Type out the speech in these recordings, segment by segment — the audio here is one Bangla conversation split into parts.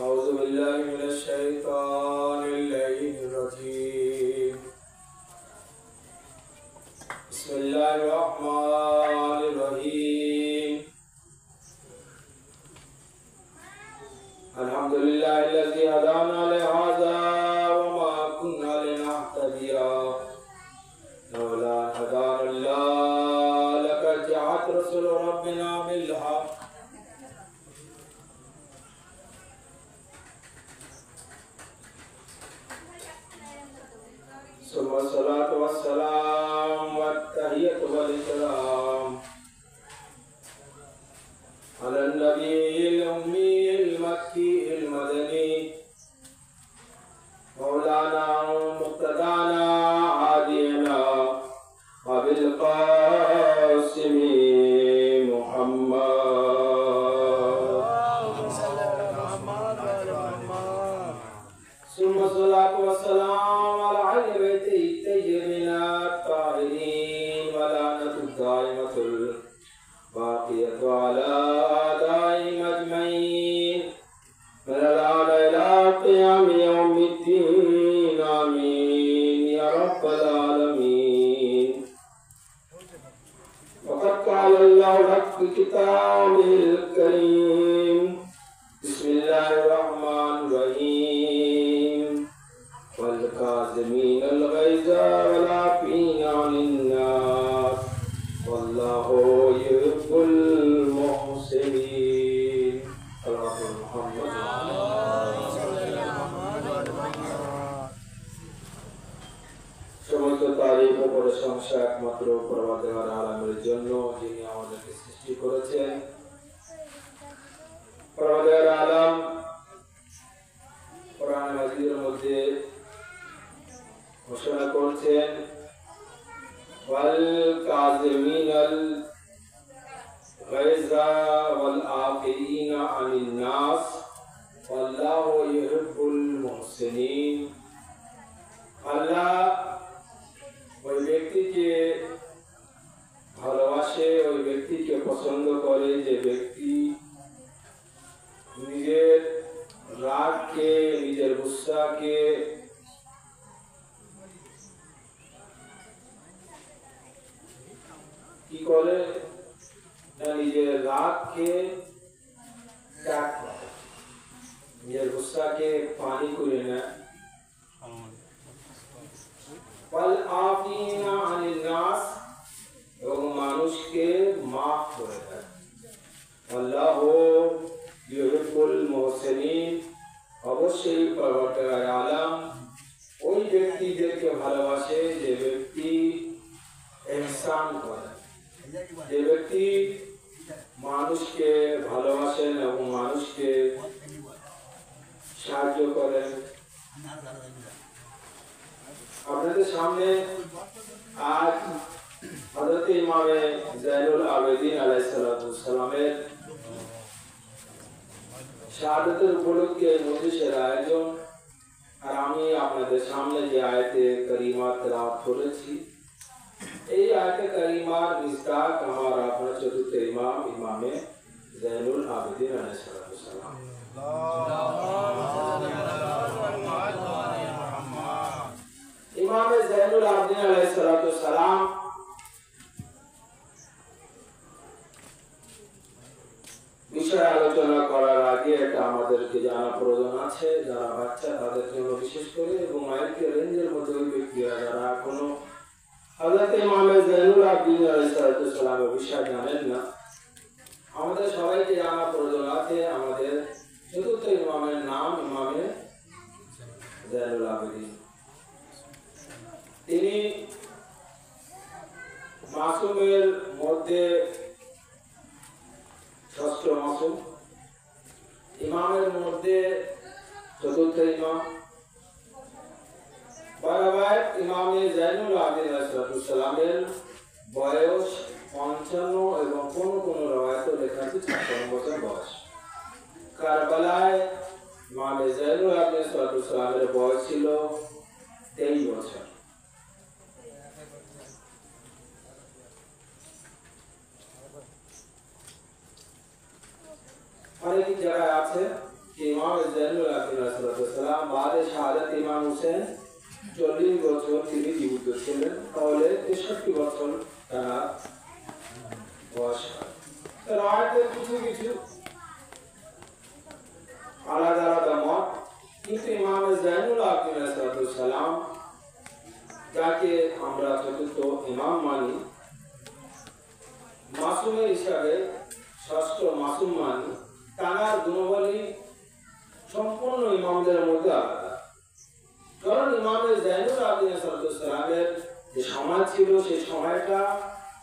أعوذ بالله من الشيطان اللعين الرجيم. بسم الله الرحمن الرحيم. الحمد لله الذي هدانا لهذا وما كنا لنهتدي لولا أن هدانا الله لقد جاءت رسل ربنا بالحق. ثم الصلاة والسلام والتحية والإكرام على النبي الأمي المكي المدني مولانا مقتدانا هادينا وبالقاسم محمد. ثم الصلاة والسلام على أهل بيته الطيبين الطاهرين ولعنة الدائمة الباقية على أعدائهم أجمعين من الآن إلى قيام يوم الدين. آمين يا رب العالمين. وقد قال الله لك في كتابه الكريم: بسم الله الرحمن الرحيم. والكاظمين الغيظ والعافين عن الناس والله يحب المحسنين. সমস্ত তারিফ ও প্রশংসা একমাত্র পরওয়ারদিগার আলমের জন্য, যিনি আমাদেরকে সৃষ্টি করেছেন। পরওয়ারদিগার আলম কোরআন মাজিদের মধ্যে ঘোষণা করছেন: ওয়াল কাযিমিনাল গায়যা ওয়াল আফিনা আনিন নাস ওয়াল্লাহু ইউহিব্বুল মুহসিনিন। আল্লাহ ওই ব্যক্তিকে ভালোবাসে, ওই ব্যক্তিকে পছন্দ করে যে ব্যক্তি নিজের রাগকে, নিজের গুসাকে কি করে না, নিজের রাগকে ত্যাগ করে, নিজের গুসাকে পানি করে নেয়। এবং মানুষকে মাফ করে দেয়। আল্লাহু ইউহিব্বুল মুহসিনিন। অবশ্যই পরওয়ারদিগার আলম ওই ব্যক্তিদেরকে ভালোবাসে যে ব্যক্তি ইহসান করে, যে ব্যক্তি মানুষকে ভালোবাসেন এবং মানুষকে সাহায্য করেন। আপনাদের সামনে আজ হযরত ইমামে যায়নুল আবেদিন আলাইহিস সালামের শাহাদাতের উপলক্ষে মজলিসের আয়োজন। আর আমি আপনাদের সামনে যে আয়াতে কারিমা তেলাওয়াত করেছি, এই আয়াতে কারিমার মিসদাক আমার আপনার চতুর্থ ইমাম ইমামে যায়নুল আবেদিন আলাইহিস সালাম। ইমামে যায়নুল আবেদিন আলাইহিস সালাম বিষয়ে আলোচনা করার আগে এটা আমাদেরকে জানা প্রয়োজন আছে, যারা বাচ্চা তাদের জন্য বিশেষ করে, এবং মাইকের রেঞ্জের মধ্যে ওই ব্যক্তিরা যারা এখনো হযরত ইমামে যায়নুল আবেদিন আলাইহিস সালামের বিষয় জানেন না, আমাদের সবাইকে জানা প্রয়োজন আছে। আমাদের চতুর্থ ইমামের নাম ইমামে যায়নুল আবেদিন। তিনি মাসুমের মধ্যে ষষ্ঠ মাসুম, ইমামের মধ্যে চতুর্থ ইমাম। বরাবর ইমামে যায়নুল আবেদিন আলাইহিস সালামের বয়স 55 এবং কোন কোন রওয়ায়াতে লেখা আছে 56 বছর বয়স। কারবালায় ইমামে যায়নুল আবেদিন আলাইহিস সালামের বয়স ছিল 23 বছর। অনেক জায়গায় আছে ইমাম জাইনুল আবদিন সালাম বাদে শাহাদাত ইমাম হোসেন 40 বছর তিনি জীবিত ছিলেন, তাহলে 63 বছর তারা বয়স। রায়তের কিছু কিছু আলাদা আলাদা মত, কিন্তু ইমাম জাইনুল আবদিন সালাম যাকে আমরা চতুর্থ ইমাম মানি, মাসুমের হিসাবে ষষ্ঠ মাসুম মানি, তার গুণাবলী সম্পূর্ণ ইমামদের মধ্যে আলাদা। কারণ ইমামের জাইনুল আবদিন সালামের যে সময় ছিল সেই সময়টা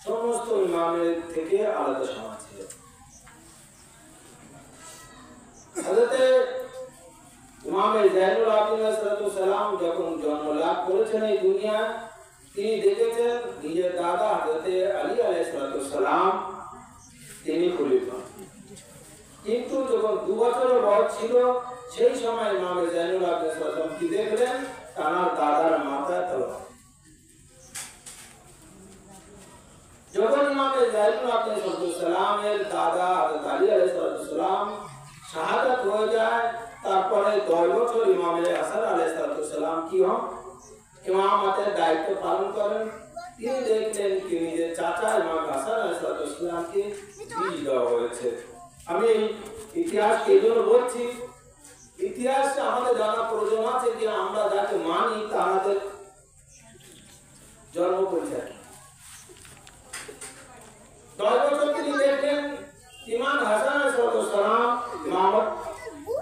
সমস্ত ইমামের থেকে আলাদা সময় ছিল। হযরত ইমামের জাইনুল আবদিন সালাম যখন জন্ম লাভ করেছেন এই দুনিয়ায়, তিনি দেখেছেন নিজের দাদা হযরত আলী আলাইহিস সালাম তিনি খলিফা। কিন্তু যখন 2 বছরের বয়স ছিল সেই সময় ইমাম জাইনুল আবদিন সালাম কি দেখলেন, তার দাদার মাথায় তলোয়ার। যখন ইমাম জাইনুল আবদিন সালামের দাদা হযরত আলী আলাইহিস সালাম শাহাদাত হয়ে যায়, তারপরে 10 বছর ইমাম হাসান আলাইহিস সালাম কি হন, ইমামতের দায়িত্ব পালন করেন। তিনি দেখলেন কি নিজের চাচা ইমাম হাসান আলাইহিস সালামকে বীজ দেওয়া হয়েছে। আমি ইতিহাস এই জন্য বলছি, ইতিহাস আমাদের জানা প্রয়োজন আছে যে আমরা যাকে মানি তা আমাদের জন্ম পরিচয়। 10 বছর তিনি দেখলেন ইমাম হাসান আলাইহিস সালাম ইমামত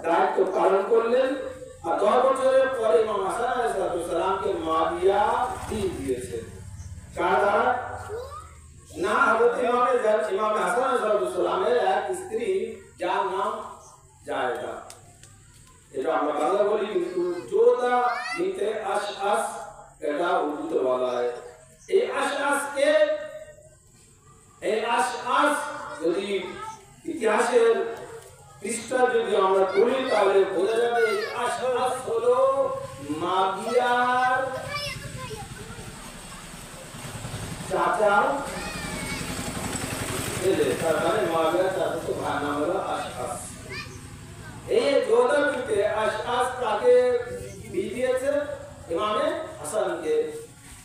দায়িত্ব পালন করলেন, আর 10 বছরের পরে ইমাম হাসান আলাইহিস সালামকে মাবিয়া দিয়েছে। কার দ্বারা? না হযরত ইমাম হাসান আলাইহিস সালামের এক স্ত্রী যার নাম জায়েদা, এটা আমরা বাংলা বলি, কিন্তু জোদা বিনতে আশআস এটা উর্দুতে বলা হয়। এই আশআস যদি ইতিহাসের পৃষ্ঠা যদি আমরা পড়ি তাহলে বোঝা যাবে এই আশআস হলো মাবিয়ার চাচা, তার মানে মাবিয়ার চাচা তো ভাই নাম হলো আশআস। এই জোদা বিনতে আশআস তাকে বিয়ে দিয়েছে ইমামে হাসানকে।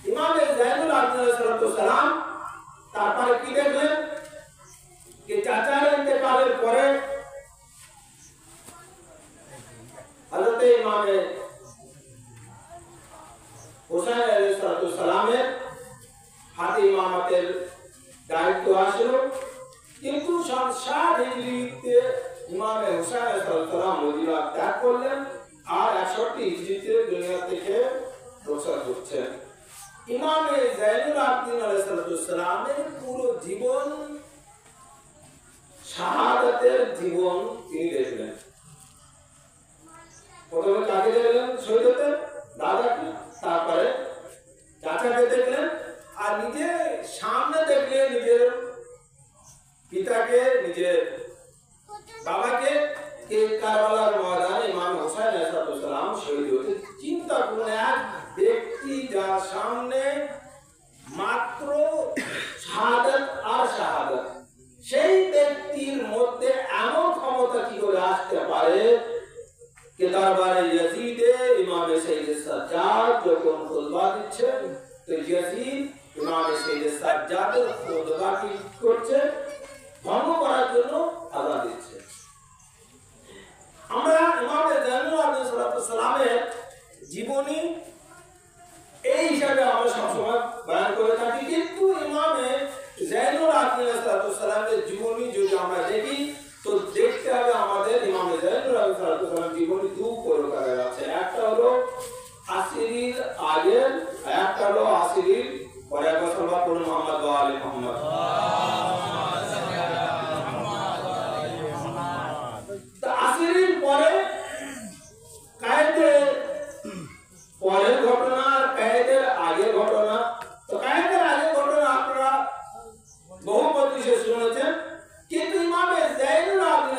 ইমামে জাইনুল আবদিন সালাম তারপরে কি দেখলেন যে চাচার ইন্তেকালের পরে হযরত ইমামে হোসেন আলাইহিস সালামের হাতে ইমামতের দায়িত্ব আসলো। কিন্তু 60 হিজরিতে ইমামে হোসেন আলাইহিস সালাম মদিনা ত্যাগ করলেন, আর 61 হিজরিতে দুনিয়া থেকে রওনা করছেন। ইমামে জাইনুল আবদিন আলাইহিস সালামের পুরো জীবন শাহাদাতের জীবন তিনি দেখলেন। প্রথমে কাকে দেখলেন? শহীদদের দাদাকে, তারপরে চাচাকে দেখলেন, আর নিজে সামনে দেখলেন নিজের পিতাকে, নিজের বাবাকে। কারবালার ময়দানে ইমাম হোসেন আলাইহিস সালাম শহীদ হতে। চিন্তা করুন, এক ব্যক্তি যার সামনে মাত্র শাহাদাত আর শাহাদাত, সেই ব্যক্তির মধ্যে এমন ক্ষমতা কি করে আসতে পারে कि दरबारे यजीद इमाम सैयद सज्जाद যখন খুতবা দিচ্ছেন, তো यजीद ইমাম সৈয়দ সাজ্জাদের খুতবা কি করছে, ভঙ্গ করার জন্য আযান দিচ্ছে। আমরা ইমাম জাইনুল আবদিন সালামের জীবনী এই হিসাবে আমরা সবসময় বয়ান করে থাকি, কিন্তু ইমামে জাইনুল আবদিন সালামের জীবনী যদি আমরা দেখি তো দেখতে হবে আমাদের ইমাম জাইনুল আবদিন সালামের জীবনী 2 প্রকারের আছে। একটা হলো আসিরির আগের, একটা হলো আসিরির পরে। সাল্লাল্লাহু মুহাম্মদ ওয়া আলি মুহাম্মদ। তো আসিরির পরে কায়েদের পরের ঘটনা আর কায়েদের আগের ঘটনা। তো কায়েদের আগের ঘটনা আপনারা বহু পত্রিকা শুনেছেন, কিন্তু ইমামে জাইনুল আবদিন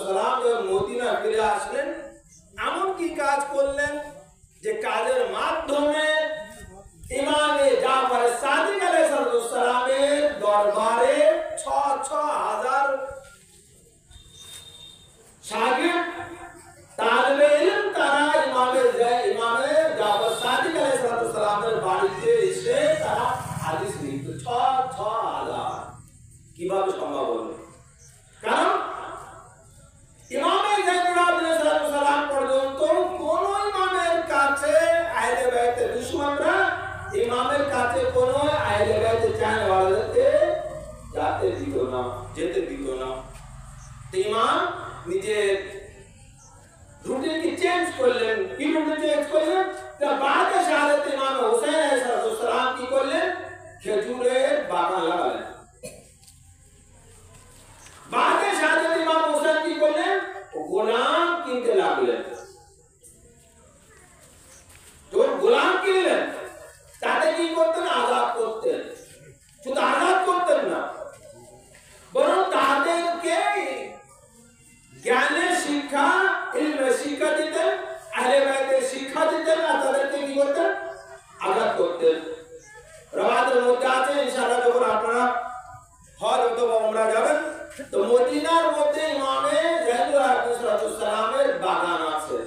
সালাম যখন মদিনা ফিরে আসলেন, এমন কি কাজ করলেন যে কাজের মাধ্যমে ইমামে জাফর সাদিক আলাইহিস সালামের দরবারে 6,000 শাগির্দ কিভাবে সম্ভব হলো? কারণ ইমামে জাইনুল আবেদিন সালাম পর্যন্ত কোন ইমামের কাছে আহলে বাইতের দুশমনরা ইমামের কাছে কোন আহলে বাইতের চায়নাওয়ালাদেরকে যেতে দিত না। ইমাম নিজের রুটিন কি চেঞ্জ করলেন। কি রুটিন চেঞ্জ করলেন? বাদে শাহাদাত ইমাম হুসাইন আলাইহিস সালাম কি করলেন? খেজুরের বাগান লাগালেন। বাদে শাহাদাত ইমাম হুসাইন কি করলেন? গোলাম কিনতে লাগলেন। তোর গোলাম কিনলেন, তাতে কি করতেন? আজাদ করতেন। শুধু আজাদ করতেন না, বরং তাদেরকে জ্ঞানের শিক্ষা, ইলমের শিক্ষা দিতেন, আহলে বাইতের শিক্ষা দিতেন, আর তাদেরকে কি করতেন? আজাদ করতেন। রওয়াতের মধ্যে আছে, ইনশাআল্লাহ যখন আপনারা হজ অথবা উমরা যাবেন, তো মদিনার মধ্যে ইমামে জাইনুল আবেদিন সালামের বাগান আছে।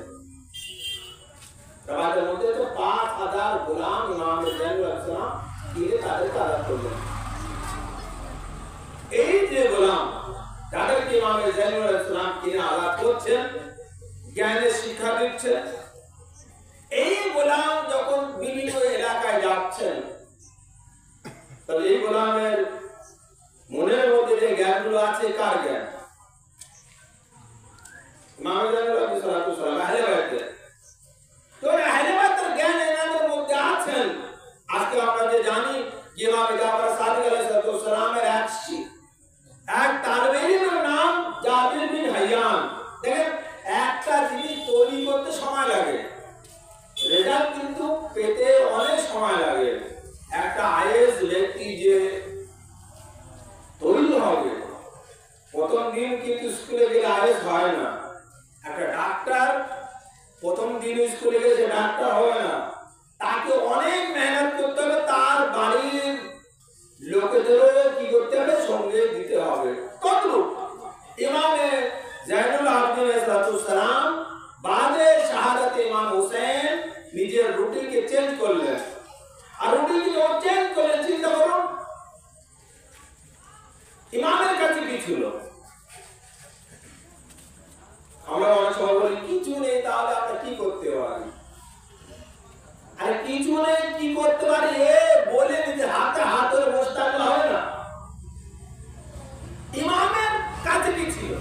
রওয়াতের মধ্যে তো 5000 গোলাম ইমামে জাইনুল আবেদিন সালাম কিনে তাদেরকে আজাদ করলেন। এই যে গোলাম তাদেরকে ইমামে জাইনুল আবেদিন সালাম কিনে আজাদ করছেন, জ্ঞানের শিক্ষা দিচ্ছেন। এই গোলাম যখন বিভিন্ন এলাকায় যাচ্ছেন, তাহলে এই গোলামের মনের মধ্যে যে জ্ঞানগুলো আছে, কার জ্ঞান? ইমামে জাইনুল আবেদিন সালাম আহলে বাইতের। তো আহলে বাইতের জ্ঞান এনাদের মধ্যে আছেন। আজকে আমরা যে জানি যে ইমাম জাফর সাদিক আলাইহিস সালামের এক তালেবে ইলমের নাম জাবির বিন হাইয়ান। দেখেন, একটা জিনিস তৈরি করতে সময় লাগে, রেজাল্ট কিন্তু পেতে অনেক সময় লাগে। একটা আইএস ব্যক্তি যে তৈরি হবে, প্রথম দিন কিন্তু স্কুলে গেলে আইএস হয় না। একটা ডাক্তার প্রথম দিন স্কুলে গেলে সে ডাক্তার হয় না, তাকে অনেক মেহনত করতে হবে, তার বাড়ির লোকেদেরও কি করতে হবে? সঙ্গে দিতে হবে। কতটুকু? ইমামে জাইনুল আবেদিন সালাম বাদে শাহাদাত ইমাম হুসাইন নিজের রুটিনকে চেঞ্জ করলেন। আর রুটিনকে যখন চেঞ্জ করলেন, চিন্তা করুন ইমামের কাছে কি ছিল? আমরা অনেক সময় বলি কিছু নেই, তাহলে আমরা কি করতে পারি? আরে কিছু নেই, কি করতে পারি এ বলে নিজে হাতে হাত ধরে বসে থাকলে হবে না। ইমামের কাছে কি ছিল?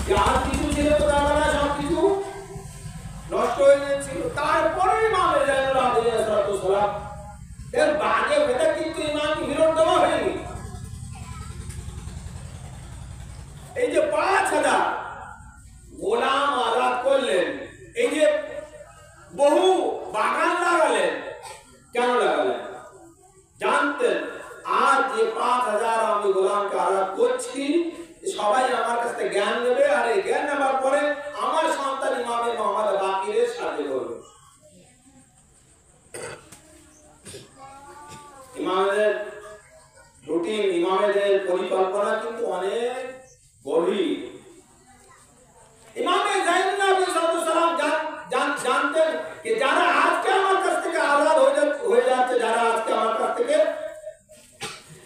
যার কিছু ছিল তো তারা সব কিছু নষ্ট হয়ে গেছিল। তারপরে ইমামে জাইনুল আবেদিন সালাম এর বাগে বেটা কিন্তু ইমামকে ফেরত দেওয়া হয়নি। এই যে 5000 গোলাম আজাদ করলেন, এই যে বহু বাগান লাগালেন, কেন লাগালেন? জানতেন আজ যে 5000 আমি গোলামকে আজাদ করছি, সবাই আমার কাছ থেকে জ্ঞান নেবে, আর এই জ্ঞান নেওয়ার পরে আমার সন্তান ইমামে মুহাম্মদ বাকিরের সাথে করবে। ইমামদের রুটিন, ইমামদের পরিকল্পনা কিন্তু অনেক গভীর। ইমামে জাইনুল আবেদিন সালাম জানতেন যে যারা আজকে আমার কাছ থেকে আলাদা হয়ে যাচ্ছে, যারা আজকে আমার কাছ থেকে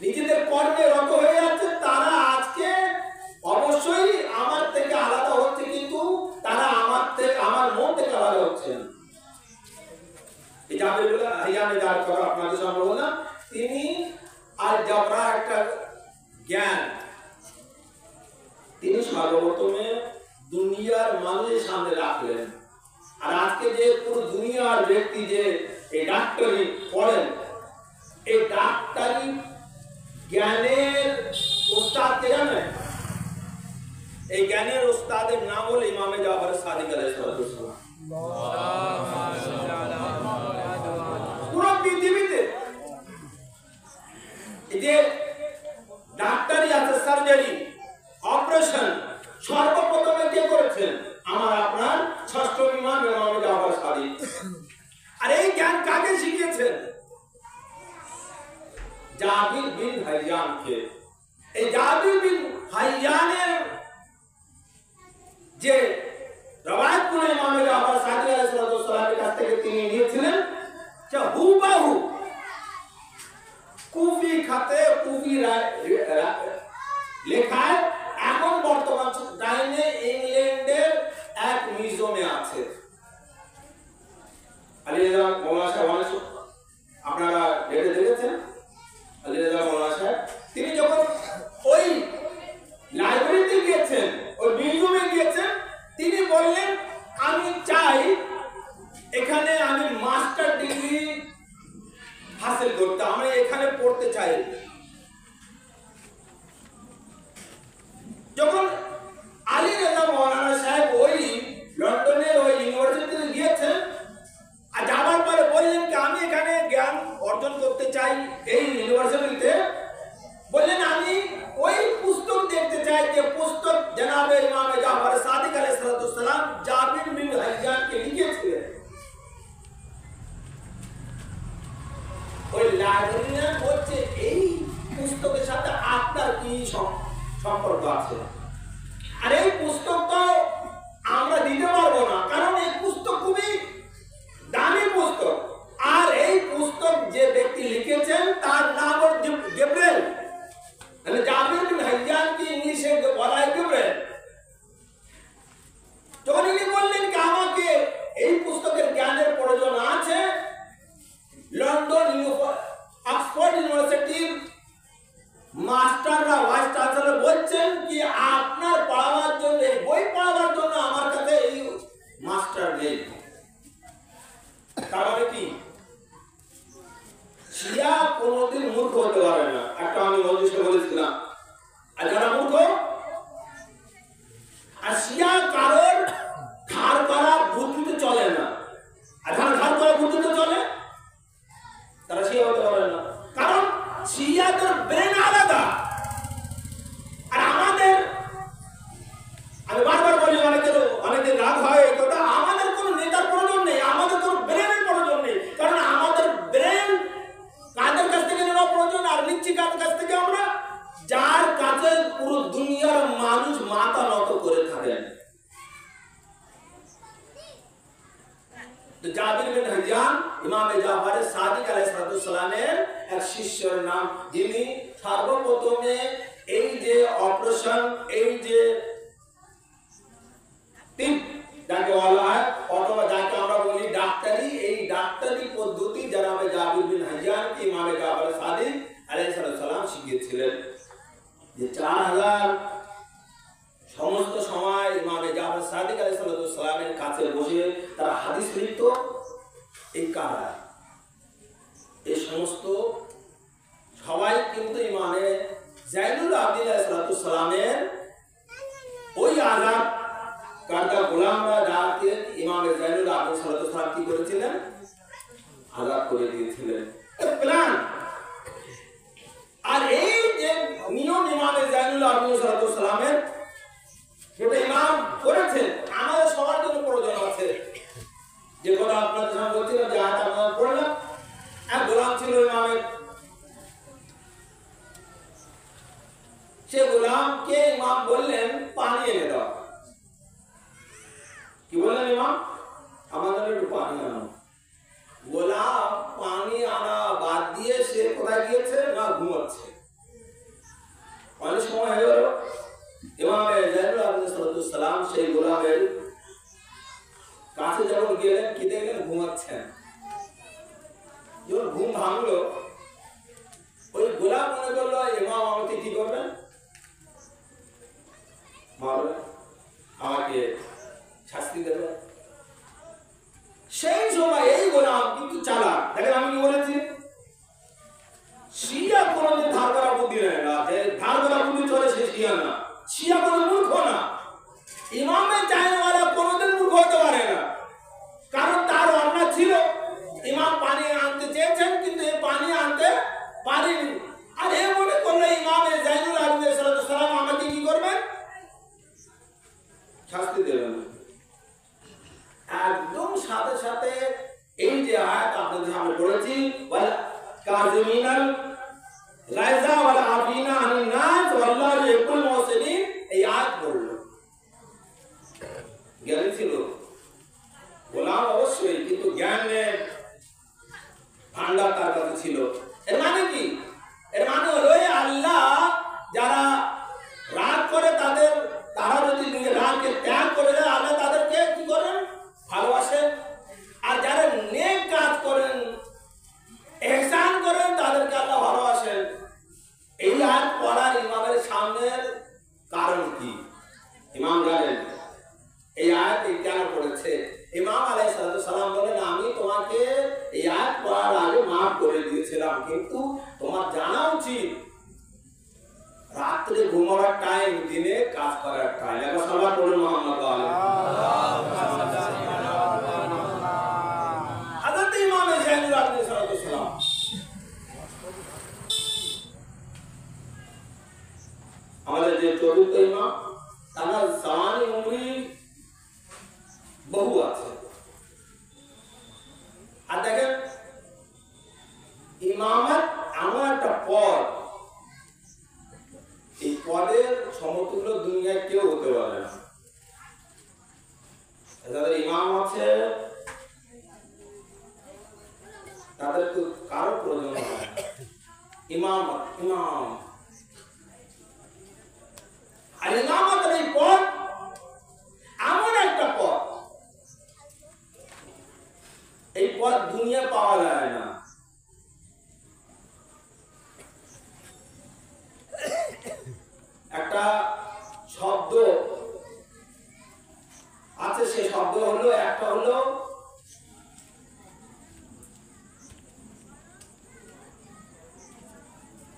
নিজেদের কর্মে রত হয়ে যাচ্ছে, তারা আজকে অবশ্যই আমার থেকে আলাদা হচ্ছে, কিন্তু তারা আমার মন থেকে আলাদা হচ্ছেন। এই জাবির বিন হাইয়ান যার কথা আপনাদের সামনে বললাম, তিনি আর জাবরা একটা জ্ঞান, তিনি সর্বপ্রথমে দুনিয়ার মানুষের সামনে রাখলেন। আর আজকে যে পুরো দুনিয়ার ব্যক্তি যে এই ডাক্তারি পড়েন, এই ডাক্তারি জ্ঞানের উস্তাদ কে জানেন? এই জ্ঞানের উস্তাদের নাম হলো ইমামে জাফর সাদিক আলাইহিস সালাম। পুরো পৃথিবীতে এই যে ডাক্তারি আছে, সার্জারি, অপারেশন, সর্বপ্রথমে কে করেছেন? আমার আপনার ষষ্ঠ ইমাম ইমামে জাফর সাদিক। আর এই জ্ঞান কাকে শিখিয়েছেন? জাবির বিন হাইয়ানকে। এই জাবির বিন হাইয়ানের যে রওয়ায়াত করে ইমামে জাফর সাদিক আলাইহিস সালামের কাছ থেকে তিনি নিয়েছিলেন, যে হুবাহু কুফি খাতে জায়গায় যে পুস্তক জনাবে ইমাম জাফর সাদিক আলাইহিস সালাম জাবির বিন হাইয়ানকে লিখেছিলেন, ওই লাইব্রেরিয়ান বলছে এই পুস্তকের সাথে আপনার কি সম্পর্ক আছে? আর এই পুস্তক তো আমরা দিতে পারবো না, কারণ এই পুস্তক খুবই দামি পুস্তক। আর এই পুস্তক যে ব্যক্তি লিখেছেন তার নাম হচ্ছে গেব্রিয়েল, মানে জাবির বিন হাইয়ানকে ইংলিশে বলা হয় গেব্রিয়েল। তখন ইনি বললেন কি আমাকে এই পুস্তকের জ্ঞানের প্রয়োজন আছে। লন্ডন অক্সফোর্ড ইউনিভার্সিটির মাস্টাররা ভাইস চ্যান্সেলর বলছেন কি আপনার পড়াবার জন্য এই বই পড়াবার জন্য আমার কাছে এই মাস্টার নেই। তাহলে কি শিয়া কোনদিন মূর্খ হতে পারে না। একটা আমি মজলিসে বলেছিলাম, আর যারা মূর্খ আর শিয়া কারোর ধার করা বুদ্ধিতে চলে না, আর যারা ধার করা বুদ্ধিতে চলে তারা শিয়া হতে পারে না, কারণ শিয়াদের ব্রেন আলাদা। আর আমাদের, আমি বারবার বলি, অনেকের রাগ হয় এই কথা, আমাদের কোনো নেতার প্রয়োজন নেই, আমাদের কোনো ব্রেনের প্রয়োজন নেই, কারণ আমাদের ব্রেন কাদের কাছ থেকে নেওয়া প্রয়োজন আর নিচ্ছি কাদের কাছ থেকে আমরা, যার কাছে পুরো দুনিয়ার মানুষ মাথা নত করে থাকেন। তো জাবির বিন হাইয়ান ইমাম জাফর সাদিক আলাইহিস সালামের এক শিষ্যের নাম, যিনি সর্বপ্রথমে এই যে অপারেশন, এই যে যাকে বলা হয় অথবা যাকে আমরা বলি ডাক্তারি, এই ডাক্তারি পদ্ধতি জনাবে জাবির বিন হাইয়ানকে ইমাম জাফর সাদিক আলাইহিস সালাম শিখিয়েছিলেন। যে 4000 সমস্ত সময় ইমাম জাফর সাদিক আলাইহিস সালামের কাছে বসে তারা হাদিস লিখত। এই কারা, এই সমস্ত সবাই কিন্তু ইমামে জাইনুল আবদিন আলাইহিস সালামের ওই আজাদ কারদা গোলামরা যাকে ইমামে জাইনুল আবদিন আলাইহিস সালাম কি করেছিলেন, আজাদ করে দিয়েছিলেন। প্ল্যান। আর এই যে নিয়ম ইমামে জাইনুল আবদিন আলাইহিস সালামের যেটা ইমাম করেছেন, আমাদের সবার জন্য প্রয়োজন আছে। যে কথা আপনাদের সামনে বলছিলাম, যে আয়াত আমরা পড়লাম, এক গোলাম ছিল ইমামের, সে গোলামকে ইমাম বললেন পানি এনে দাও। কি বললেন ইমাম? আমাদের একটু পানি আনো। গোলাম পানি আনা বাদ দিয়ে সে কোথায় গিয়েছে না ঘুমাচ্ছে। অনেক সময় হয়ে গেল, ইমামে জাইনুল আবদিন সালাম সেই গোলামের কাছে যখন গেলেন, কি দেখলেন? ঘুমাচ্ছেন। যখন ঘুম ভাঙলো, ওই গোলাম মনে করলো ইমাম আমাকে কি করবেন, মারবে, আমাকে শাস্তি দেবে। সেই সময় এই গোলাম কিন্তু চালাক। দেখেন আমি কি বলেছি, শিয়া কোনদিন ধার করা বুদ্ধি নেয় না, ধার করা বুদ্ধি চলে সে শিয়া না, শিয়া কোনো মূর্খ না। ইমামের চাইনাওয়ালা কোনদিন মূর্খ হতে পারে না, কারণ তার অন্যায় ছিল। ইমাম পানি আনতে চেয়েছেন কিন্তু এই পানি আনতে পারেনি। আর এ মনে করলে ইমামে জাইনুল আবদিন সালাম আমাকে কি করবেন, শাস্তি দেবেন। একদম সাথে সাথে এই যে আয়াত আপনাদের সামনে পড়েছি, ওয়াল কাযিমিনাল গায়যা ওয়াল আফিনা আনিন নাস ওয়াল্লাহু ইউহিব্বুল মুহসিনিন, এই আয়াত পড়ল। জ্ঞান ছিল গোলাম অবশ্যই, কিন্তু জ্ঞানের ভান্ডার তার কাছে ছিল। এর মানে কি? এর মানে হলো আল্লাহ যারা রাগ করে তারা যদি রাগকে ত্যাগ করে দেয়, আল্লাহ তাদেরকে কি করেন, ভালোবাসেন। আর যারা নেক কাজ করেন, ইহসান করেন, তাদেরকে আল্লাহ ভালোবাসেন। এই আয়াত পড়ার ইমামের সামনের কারণ কি? ইমাম জানেন এই আয়াত কেন পড়েছে। ইমাম আলাইহিস সালাম বলেন, আমি তোমাকে এই আয়াত পড়ার আগে মাফ করে দিয়েছিলাম, কিন্তু তোমার জানা উচিত রাত্রে ঘুমাবার টাইম, দিনে কাজ করার টাইম। এখন সবাই বলুন মুহাম্মদ হযরত ইমাম জাইনুল আবদিন সালাম আমাদের যে চতুর্থ ইমাম, তারা জাওয়ানি উমরি বহু আছে। আর দেখেন ইমামত এমন একটা পদ, এই পদের সমতুল্য দুনিয়ায় কেউ হতে পারে না। যাদের ইমাম আছে তাদের তো কারো প্রয়োজন হয় না। ইমাম ইমাম আর ইমামতের এই পদ এমন একটা পদ, এই পদ দুনিয়া পাওয়া যায় না। একটা শব্দ আছে, সে শব্দ হলো, একটা হলো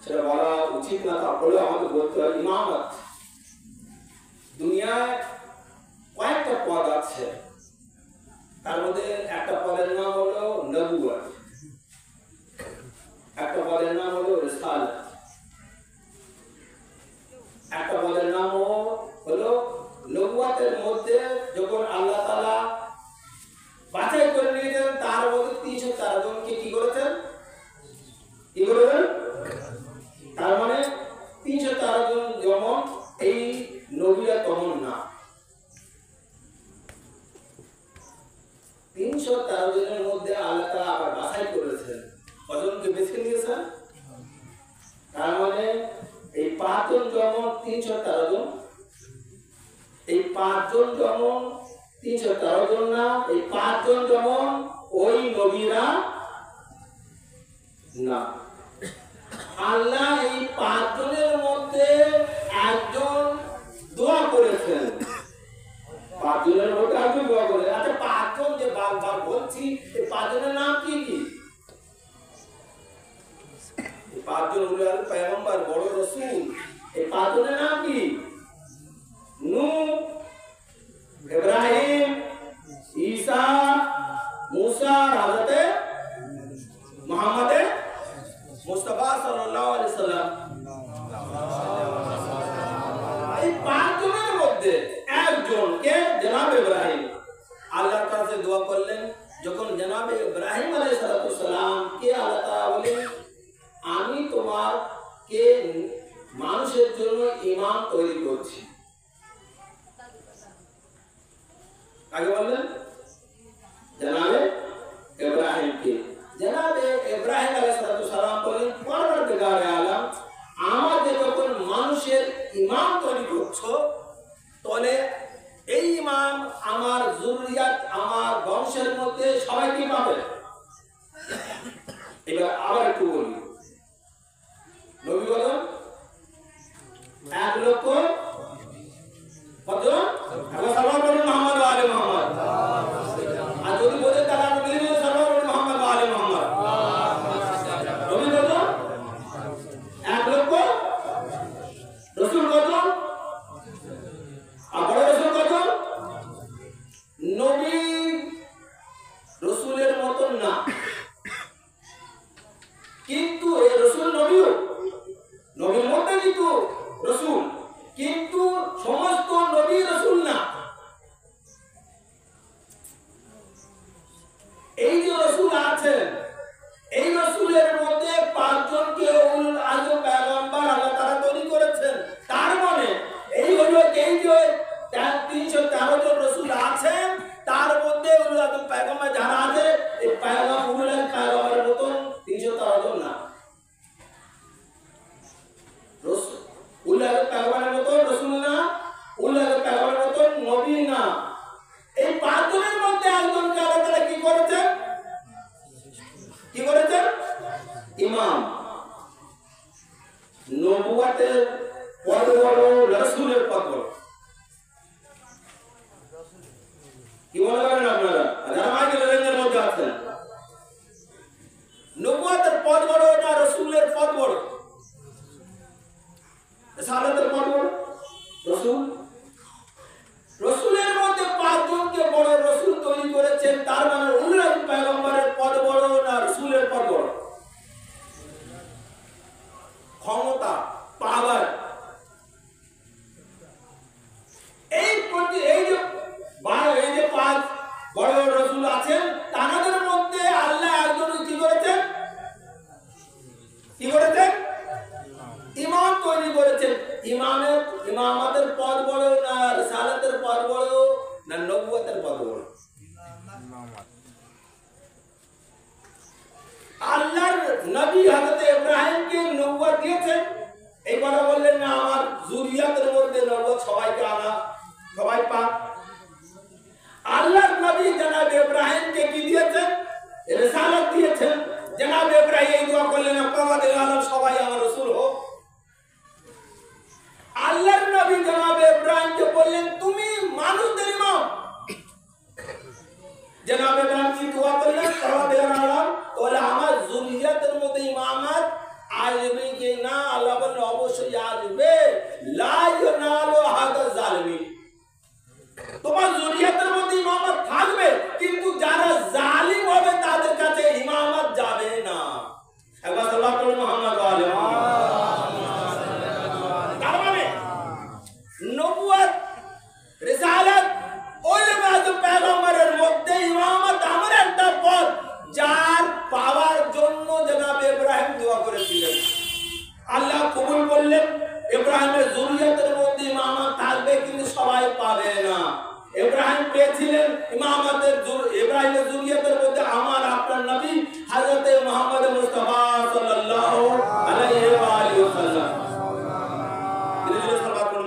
সেটা বলা উচিত না, তারপরে আমাদের বলতে হয় ইমামত। দুনিয়ায় কয়েকটা পদ আছে, তার মধ্যে একটা পদের নাম হলো নবুয়ত, একটা পদের নাম হলো রিসালাত, একটা পদের নাম হলো নবুয়তের মধ্যে যখন আল্লাহ তাআলা বাছাই করে নিয়েছেন তার মধ্যে 313 জনকে কি করেছেন? তার মানে 313 জন যেমন এই নবীরা তেমন না। 313 জনের মধ্যে আল্লাহ তাআলা আবার বাছাই করেছেন, কজনকে বেছে নিয়েছেন? তার মানে এই 5 জন যেমন 313 জন, এই 5 জন যেমন 313 জন না, এই 5 জন যেমন ওই নবীরা না। আল্লাহ এই 5 জনের মধ্যে একজন দোয়া করেছেন, 5 জনের মধ্যে একজন দোয়া করেছেন। আচ্ছা 5 জন যে বারবার বলছি, এই 5 জনের নাম কি কি? এই 5 জন হলো পয়গম্বর, বড় রাসূল। এই 5 জনের নাম কি? নূহ, ইব্রাহিম, ঈসা, মুসা, হযরতে মুহাম্মদ মুস্তাফা সাল্লাল্লাহু আলাইহি সাল্লাম। এই 5 জনের মধ্যে একজনকে জনাব ইব্রাহিম আল্লাহর কাছে দোয়া করলেন। যখন জনাব ইব্রাহিম আলাইহিস সালাম কে আল্লাহ তাআলা বলেন, আমি তোমাকে মানুষের জন্য ইমাম তৈরি করছি। আগে বললেন জনাবে ইব্রাহিমকে। জনাবে ইব্রাহিম আলাইহিস সালাম বলেন, পরবর্তীকালে আলম, আমাদের যখন মানুষের ইমাম তৈরি করছো, তাহলে এই ইমাম আমার যুররিয়াত, আমার বংশের মধ্যে সবাই কি পাবে? এবার আবার একটু বলি, নবী বলেন 1 লক্ষ কত? আল্লাহ সাল্লাল্লাহু আলাইহি মুহাম্মদ ওয়া আলি মুহাম্মদ। আর যদি বলে তারা নবী সাল্লাল্লাহু আলাইহি মুহাম্মদ ওয়া আলি মুহাম্মদ, নবী কত? 1 লক্ষ, রাসূল কত? আর বড় রাসূল কত? নবী রাসূলের মতন না, কিন্তু এই রাসূল নবীও, নবীর মধ্যে কিন্তু রাসূল, কিন্তু সমস্ত নবী রাসূল না। এই যে রাসূল আছেন, এই রাসূলের মধ্যে 5 জনকে উলুল আজম পয়গম্বর আল্লাহ তাআলা তৈরি করেছেন। তার মানে এই হলো এই যে 313 জন রাসূল আছেন, তার মধ্যে উলুল আজম পয়গম্বর যারা আছে, এই পয়গম্বর উলুল আজম পয়গম্বরের মতন 313 জন না। উলুল আজম পয়গম্বরের মতন রাসূল না, উলুল আজম পয়গম্বরের মতন নবী না। এই 5 জনের মধ্যে একজনকে আল্লাহ তাআলা কি করেছেন? কি করেছেন? ইমাম। নবুয়তের পদ বড়, রাসূলের পদ বড়। কি মনে করেন আপনারা যারা মাইকেল রেঞ্জের মধ্যে আছেন? নবুয়তের পদ বড় না রাসূলের পদ বড়? রিসালাতের পদ বড়, রাসূল। রাসূলের মধ্যে 5 জনকে বড় রাসূল তৈরি করেছেন, তার মানে উলুল আজম পয়গম্বরের পদ বড় না রাসূলের পদ বড়? ক্ষমতা, পাওয়ার ইমামাতের পদ বড় না রিসালাতের পদ বড় না নবুয়তের পদ বড়? আল্লাহর নবী হযরত ইব্রাহিমকে নবুয়ত দিয়েছেন, এই কথা বললেন না আমার যুরিয়াতের মধ্যে নবুয়ত সবাইকে আনা, সবাই পাক। আল্লাহর নবী জনাব ইব্রাহিমকে কি দিয়েছেন? রিসালাত দিয়েছেন। জনাব ইব্রাহিম এই দোয়া করলেন আপনাদের আলম সবাই আমার রাসূল হোক। আল্লাহর নবী জনাব ইব্রাহিমকে বললেন তুমি মানুষদের ইমাম। জনাব ইব্রাহিম কি দোয়া করলেন? আপনাদের আলম বলে আমার যুরিয়াতের মধ্যে ইমামত আসবে কি না? আল্লাহ বলেন অবশ্যই আসবে। লা ইয়ানালু হাদা জালিমিন, তোমার যুরিয়াতের মধ্যে ইমামত থাকবে, কিন্তু যারা জালিম হবে তাদের কাছে ইমামত যাবে না। একবার সাল্লাল্লাহু আলাইহি মুহাম্মদ ওয়া আলিহি তার মানে নবুয়ত রিসালাত উলুম আযম পয়গম্বরের মধ্যে ইমামত আমার একটা পদ, যার পাওয়ার জন্য জনাব ইব্রাহিম দোয়া করেছিলেন। আল্লাহ কবুল করলেন। ইব্রাহিমের যুরিয়াতের মধ্যে ইমামত থাকবে, কিন্তু সবাই পাবে না। ইব্রাহিম পেয়েছিলেন ইমামতের, ইব্রাহিমের যুরিয়াতের মধ্যে আমার আপনার নবী হযরত মুহাম্মদ মুস্তাফা সাল্লাল্লাহু আলাইহি ওয়া আলিহি ওয়াসাল্লাম।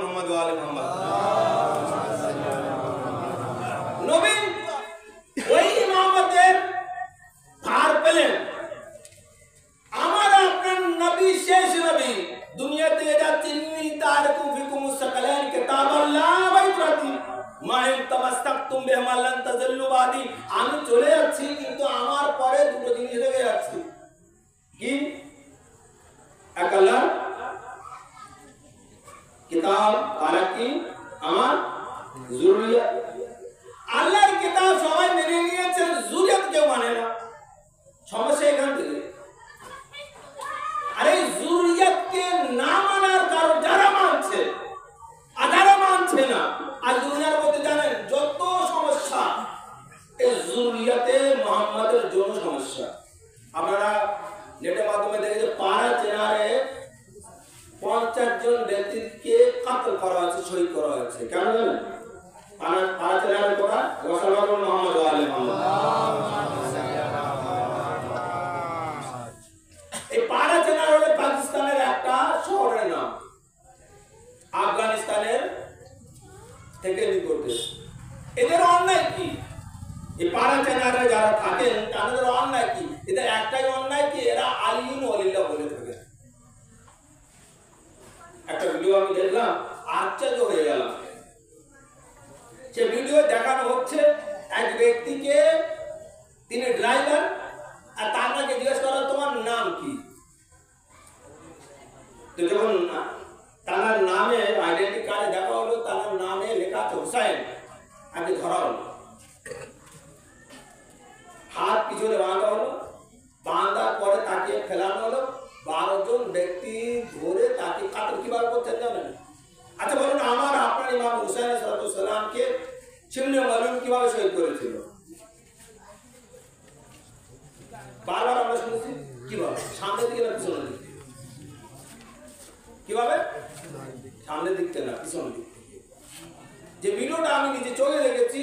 মুহাম্মদ ওয়া আলি মুহাম্মদ নবী ওই ইমামতের ভার পেলেন। আমার আপনার নবী শেষ নবী, দুনিয়াতে যাচ্ছে ইন্নী তারিকুম ফিকুম মুস্তাকালান কিতাবাল্লাহ ওয়া ইতরাতি মাইন তামাসসাকতুম বিহিমা লান তাযাল্লু বাদি। আমি চলে যাচ্ছি, কিন্তু আমার পরে দুটো জিনিস লেগে যাচ্ছে। কি? এক আল্লাহর কিতাব, আর কি আমার যুরিয়াত। আল্লাহর কিতাব সবাই মেনে নিয়েছেন, যুরিয়াত কেউ মানে না। সমস্যা এখান থেকে। আরে যুরিয়াতকে না মানার কারণ যারা মানছে আর যারা মানছে না, আর দুনিয়ার মধ্যে জানেন যত সমস্যা এই যুরিয়াতে মুহাম্মাদের জন্য সমস্যা। আপনারা নেটের মাধ্যমে দেখে যে পাড়া চেনারে 50 জন ব্যক্তিকে কাতল করা হয়েছে, শহীদ করা হয়েছে। কেন জানেন? পাড়া চেনারে করা রাসূলুল্লাহ মুহাম্মদ ওয়া আলিহি এই পাড়া চেনার হলো পাকিস্তানের একটা শহরের নাম, আফগানিস্তানের থেকে নিকটে। এদের অন্যায় কি? এই পাড়া চেনারে যারা থাকেন তাদের অন্যায় কি? এদের একটাই অন্যায় কি, এরা আলিম ওয়ালিল্লাহ বলে থাকে। একটা ভিডিও আমি দেখলাম, আশ্চর্য হয়ে গেলাম। সে ভিডিও দেখানো হচ্ছে এক ব্যক্তিকে, তিনি ড্রাইভার, আর তাকে জিজ্ঞেস করা তোমার নাম কি? তো যখন তার নামে আইডেন্টি কার্ডে দেখা হলো, তার নামে লেখা আছে হুসাইন, আগে ধরা হলো। হাত পিছনে বাঁধা হলো, বাঁধার পরে তাকে ফেলানো হলো। 12 জন ব্যক্তি ধরে তাকে কাতল কিভাবে করছেন জানেন? আচ্ছা বলুন, আমার আপনার ইমাম হুসাইন সালামকে সিমনে মালুম কিভাবে শহীদ করেছিল? বারবার আমরা শুনেছি। কিভাবে? সামনের দিকে না পিছনের দিকে? কিভাবে? সামনের দিক থেকে না পিছনের দিক থেকে। যে ভিডিওটা আমি নিজে চোখে দেখেছি,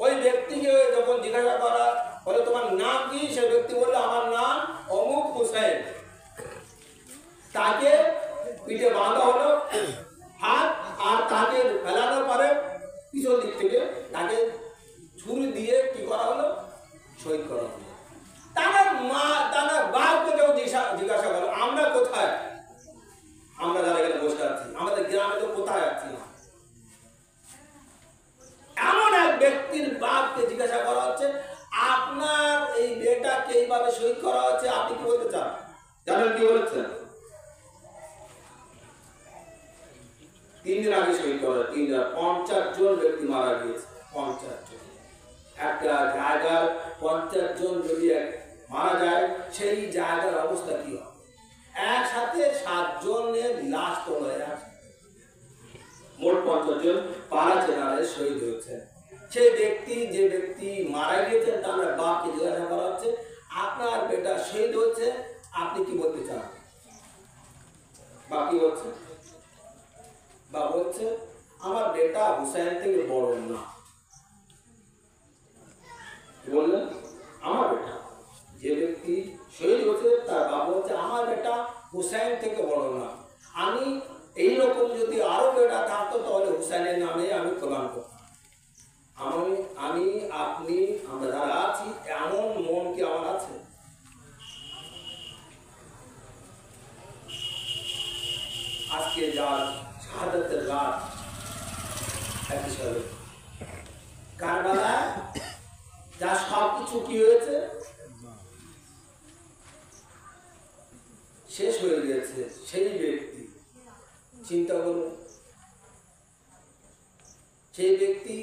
ওই ব্যক্তিকে যখন জিজ্ঞাসা করা বলে তোমার নাম কি, সে ব্যক্তি বললো আমার নাম অমুক হুসাইন। তাকে পিঠে বাঁধা হলো হাত, আর তাকে ফেলানোর পরে পিছন দিক থেকে তাকে ছুরি দিয়ে কি করা হলো? শহীদ করা হলো। তারা মা তারা বাপকে কেউ জিজ্ঞাসা করো আমরা কোথায়? আমরা যারা এখানে বসে আছি, আমাদের গ্রামে তো কোথায় আছি? এমন এক ব্যক্তির বাপকে জিজ্ঞাসা করা হচ্ছে আপনার এই বেটাকে এইভাবে শহীদ করা হচ্ছে, আপনি কি বলতে চান? জানেন কি বলেছেন? 3 দিন আগে শহীদ করা, 50 জন ব্যক্তি মারা গিয়েছে। 50 জন। একটা জায়গার 50 জন যদি মারা যায়, সেই জায়গার অবস্থা কি হবে? একসাথে 7 জনের লাশ তোলা আছে। মোট 50 জন পাড়া চেনারে শহীদ হয়েছে। সেই ব্যক্তি, যে ব্যক্তি মারা গিয়েছেন, তার বাপকে জিজ্ঞাসা করা হচ্ছে আপনার বেটা শহীদ হচ্ছে, আপনি কি বলতে চান? বাকি হচ্ছে বা বলছে আমার বেটা হুসাইন থেকে বড় না। বললেন আমার বেটা, যে ব্যক্তি শহীদ হচ্ছে তার বাবা হচ্ছে আমার বেটা হুসাইন থেকে বড় না। আমি এইরকম যদি আরো বেটা থাকতো তাহলে হুসাইনের নামে আমি কোরআন করতাম। আমি আপনি আমরা যারা আছি এমন মন কি আমার আছে? আজকে যার শাহাদাতের রাত একই সাথে কারবালায় যা সব কিছু কি হয়েছে শেষ হয়ে গিয়েছে, সেই ব্যক্তি চিন্তা করুন সেই ব্যক্তি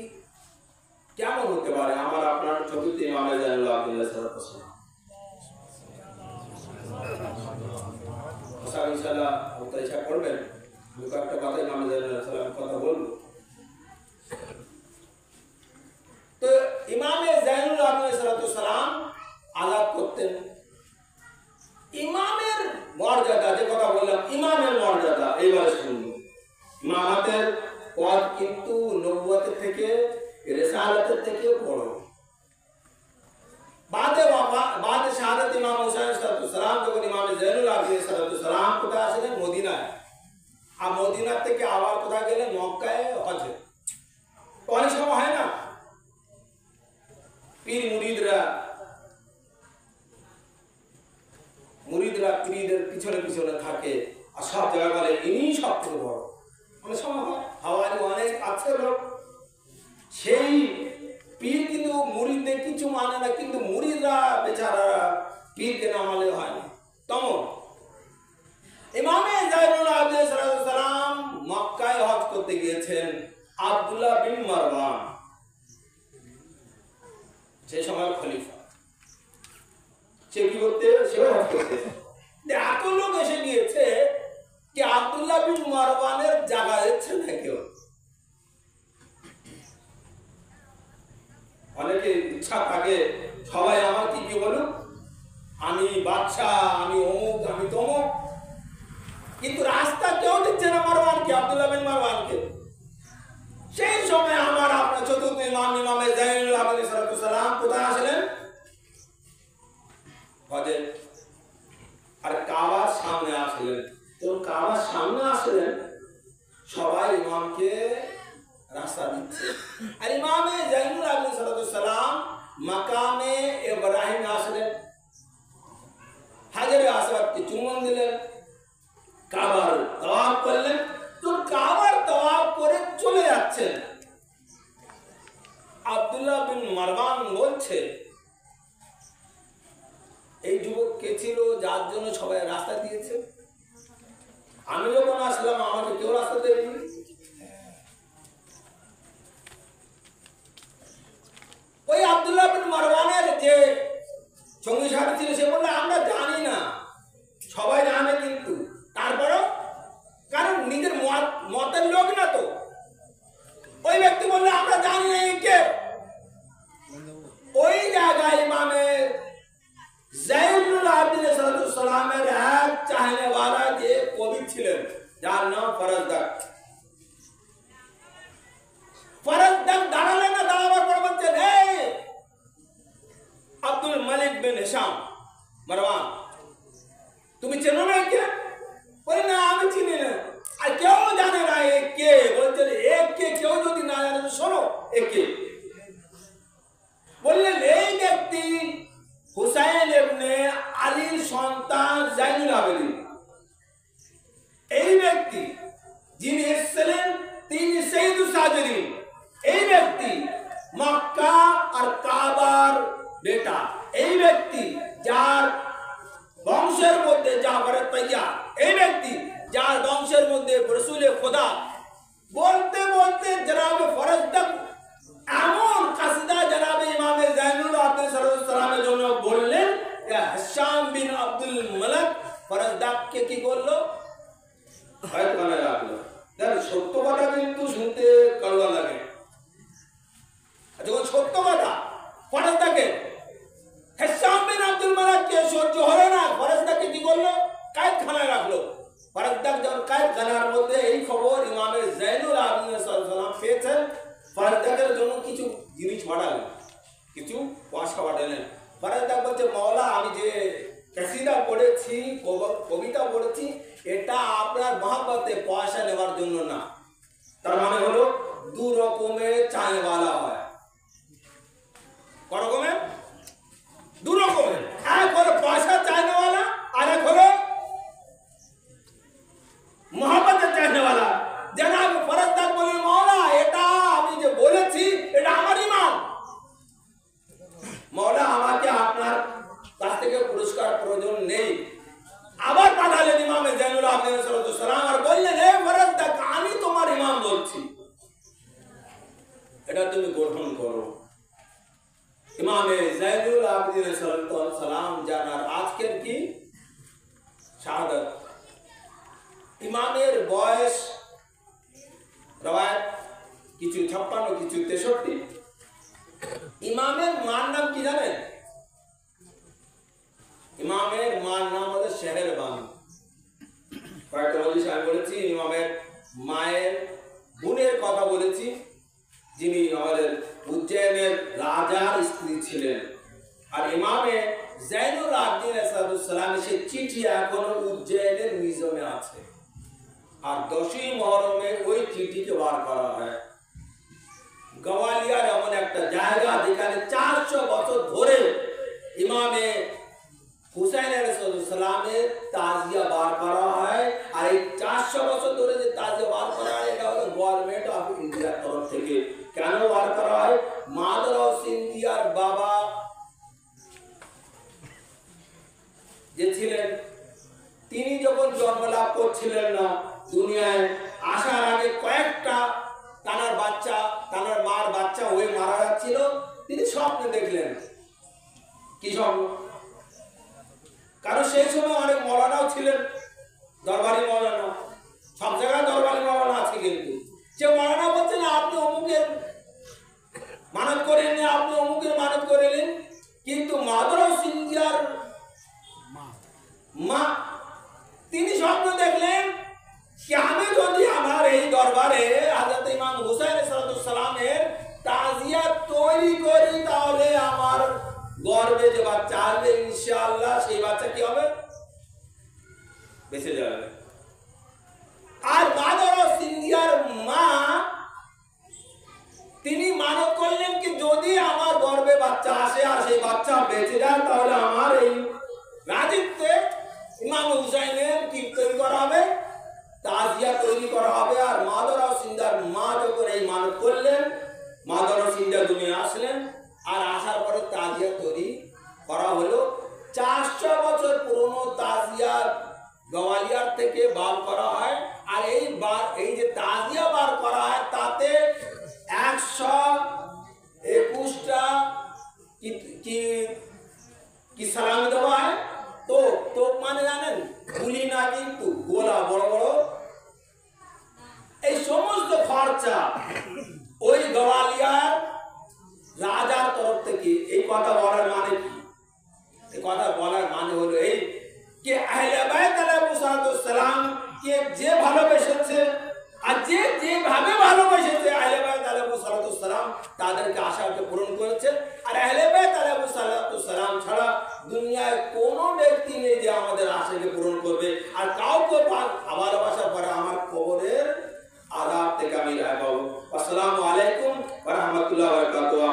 কেমন হতে পারে? আমার আপনার চতুর্থ ইমামে জাইনুল আবদিল্লাহ সাল্লাল্লাহু আলাইহি ওয়াসাল্লাম ইনশাআল্লাহ আপনারা ইচ্ছা করবেন আমি কয়েকটা কথা ইমামে জাইনুল সাল্লাম কথা বলবো। তো ইমামে জাইনুল আবদিল্লাহ সাল্লাল্লাহু আলাইহি ওয়াসাল্লাম আলাপ করতেন। ইমামের মর্যাদা, যে কথা বললাম ইমামের মর্যাদা, এইবারে শুনবো। ইমামাতের পদ কিন্তু নবুয়তের থেকে রিসালাতের থেকে বড়। বাদে শাহাদাত ইমাম হুসাইন সাল্লাল্লাহু আলাইহি ওয়াসাল্লাম যখন ইমাম জাইনুল আবদিন সাল্লাল্লাহু আলাইহি ওয়াসাল্লাম কোথায় আসলেন? মদিনায়। আর মদিনা থেকে আবার কোথায় গেলেন? মক্কায় হজে। অনেক সময় হয় না পীর মুরিদরা পীরদের পিছনে পিছনে থাকে আর সব জায়গায় বলে ইনি সব থেকে বড়। অনেক সময় হয়, হাওয়ারি অনেক আছে লোক, সেই পীর কিন্তু মুরিদদের কিছু মানে না, কিন্তু মুরিদরা বেচারারা পীরকে না মানলে হয় না। তেমন ইমামে জাইনুল আবদিন সাল্লাল্লাহু আলাইহি ওয়াসাল্লাম মক্কায় হজ করতে গিয়েছেন। আব্দুল্লাহ বিন মারওয়ান সেই সময় খলিফা, সে কি করতে? সে হজ করতে। এত লোক এসে গিয়েছে কি আব্দুল্লাহ বিন মারওয়ানের জায়গা দিচ্ছে না কেউ। অনেকে ইচ্ছা থাকে সবাই আমার কি কি বলুক, আমি বাদশাহ, আমি অমুক, আমি তমুক, কিন্তু রাস্তা কেউ দিচ্ছে না মারওয়ানকে, আব্দুল্লাহ বিন মারওয়ানকে। সেই সময় আমার আপনার চতুর্থ ইমাম ইমামে জাইনুল আবদিন সাল্লাল্লাহু আলাইহি ওয়াসাল্লাম কোথায় আসলেন? হজে। আর কাবার সামনে আসলেন। তো কাবার সামনে আসলেন, সবাই ইমামকে রাস্তা দিচ্ছে। আর ইমামে জাইনুল আবদিন সাল্লাল্লাহু আলাইহি ওয়াসাল্লাম মাকামে ইব্রাহিম আসলেন, হাজরে আসওয়াদকে চুম্বন দিলেন, কাবার তাওয়াফ করলেন। তো কাবার তাওয়াফ করে চলে যাচ্ছেন। আব্দুল্লাহ বিন মারওয়ান বলছে এই যুবক কে ছিল যার জন্য সবাই রাস্তা দিয়েছে? আমি যখন আসলাম আমাকে কেউ রাস্তা দেয়নি। ওই আব্দুল্লাহ বিন মারওয়ানের যে সঙ্গী সাথী ছিল সে বললো আমরা জানি না। সবাই জানে কিন্তু তারপরও, কারণ নিজের মতের লোক না তো। ওই ব্যক্তি বললো আমরা জানি না কে। ওই জায়গায় ইমামে জাইনুল আবদিন সাল্লাল্লাহু আলাইহি ওয়াসাল্লামের এক চাহনেওয়ালা যে কবি ছিলেন যার নাম ফরজদাক। ফরজদাক দাঁড়ালেন না, দাঁড়াবার পর বলছেন এই আব্দুল মালিক বিন হিশাম মারওয়ান, তুমি চেনো না কে? বলে না আমি চিনি না। আর কেউ জানে না এ কে। বলছেন এ কে কেউ যদি না জানে তো শোনো এ কে। বললেন এই ব্যক্তি হুসাইন ইবনে আলীর সন্তান জাইনুল আবেদিন। এই ব্যক্তি যিনি এসেছিলেন তিনি সাইয়্যিদুস সাজিদিন। এই ব্যক্তি মক্কা আর কাবার বেটা। এই ব্যক্তি যার বংশের মধ্যে জাফর তাইয়ার। এই ব্যক্তি যার বংশের মধ্যে রাসূলে খোদা। বলতে বলতে জনাবে ফরজদাক এমন কাসিদা জনাবে ইমামে জাইনুল আবদিন সাল্লাল্লাহু আলাইহি ওয়াসাল্লামের জন্য বললেন, হিশাম বিন আব্দুল মালিক ফরজদাককে কি বললো? হয়তো মনে রাখলো। তাহলে সত্য এটা তুমি গ্রহণ করো। ইমামে জাইনুল আবেদিন সালাম জানার আজকের কি শাহাদাত। ইমামের বয়স রওয়ায়াত কিছু 56, কিছু 63। ইমামের মার নাম কি জানেন? ইমামের মার নাম হলো শেরের বানু। কয়েকটা মজলিসে আমি বলেছি ইমামের মায়ের বোনের কথা বলেছি, যিনি আমাদের উজ্জয়নের রাজার স্ত্রী ছিলেন। আর ইমামে জাইনুল আবেদিন সালামের সে চিঠি এখনো উজ্জয়নের মিউজিয়ামে আছে। আর 10ই মুহররমে ওই চিঠিকে বার করা হয়। গোয়ালিয়ার এমন একটা জায়গা যেখানে 400 বছর ধরে ইমামে হুসাইন আলাইহিস সালামের তাজিয়া বার করা হয়। আর এই 400 বছর ধরে যে তাজিয়া বার করা হয় এটা হলো গভর্নমেন্ট অফ ইন্ডিয়ার তরফ থেকে। কেন বার করা হয়? মাদার অফ ইন্ডিয়ার বাবা যে ছিলেন তিনি যখন জন্মলাভ করছিলেন না, দুনিয়ায় আসার আগে কয়েকটা তানার মার বাচ্চা হয়ে মারা যাচ্ছিল। তিনি স্বপ্নে দেখলেন। কি স্বপ্ন? কারণ সেই সময় অনেক মৌলানাও ছিলেন, দরবারি মৌলানা, সব জায়গায় দরবারি মৌলানা আছে, কিন্তু সে মৌলানা বলছেন আপনি অমুকের মানত করেননি, আপনি অমুকের মানত করেলেন, কিন্তু মাদার অফ ইন্ডিয়ার মা তিনি স্বপ্ন দেখলেন কি আমি যদি আমার এই দরবারে হযরত ইমাম হুসাইন সালামের তাজিয়া তৈরি করি তাহলে আমার গর্ভে যে বাচ্চা আসবে ইনশাআল্লাহ সেই বাচ্চা কি হবে? বেঁচে যাবে। আর মাদার অফ ইন্ডিয়ার মা তিনি মানত করলেন কি যদি আমার গর্ভে বাচ্চা আসে আর সেই বাচ্চা বেঁচে যায় তাহলে আমার এই রাজত্বে ইমাম হুসাইনের কি তৈরি করা হবে? তাজিয়া তৈরি করা হবে। আর মাদার অফ ইন্ডিয়ার মা যখন এই মানত করলেন, মাদার অফ ইন্ডিয়া দুনিয়া আসলেন। আর আসার পরে তাজিয়া তৈরি করা হলো। 400 বছর পুরনো তাজিয়া গোয়ালিয়ার থেকে বার করা হয়। আর এই যে তাজিয়া বার করা হয় তাতে 121টা কি সালাম দেওয়া হয়। তো মানে জানেন গুলি না, কিন্তু গোলা বড় বড়। এই সমস্ত খরচা ওই গোয়ালিয়ার রাজার তরফ থেকে। এই কথা বলার মানে কি? এই কথা বলার মানে হলো এই যে আহলে বাইত আলাইহিস সালাম কে যে ভালোবেসেছে আর যে যেভাবে ভালোবেসেছে আহলে বাইত আলাইহিস সালাম তাদেরকে আশাকে পূরণ করেছে। আর আহলে বাইত আলাইহিস সালাম ছাড়া দুনিয়ায় কোনো ব্যক্তি নেই যে আমাদের আশাকে পূরণ করবে। আর কাউকে ভালোবাসার পরে আমার কবরের আযাব থেকে আমি রেহাই পাবো। আসসালামু আলাইকুম ওয়া রাহমাতুল্লাহি ওয়া বারাকাতুহু।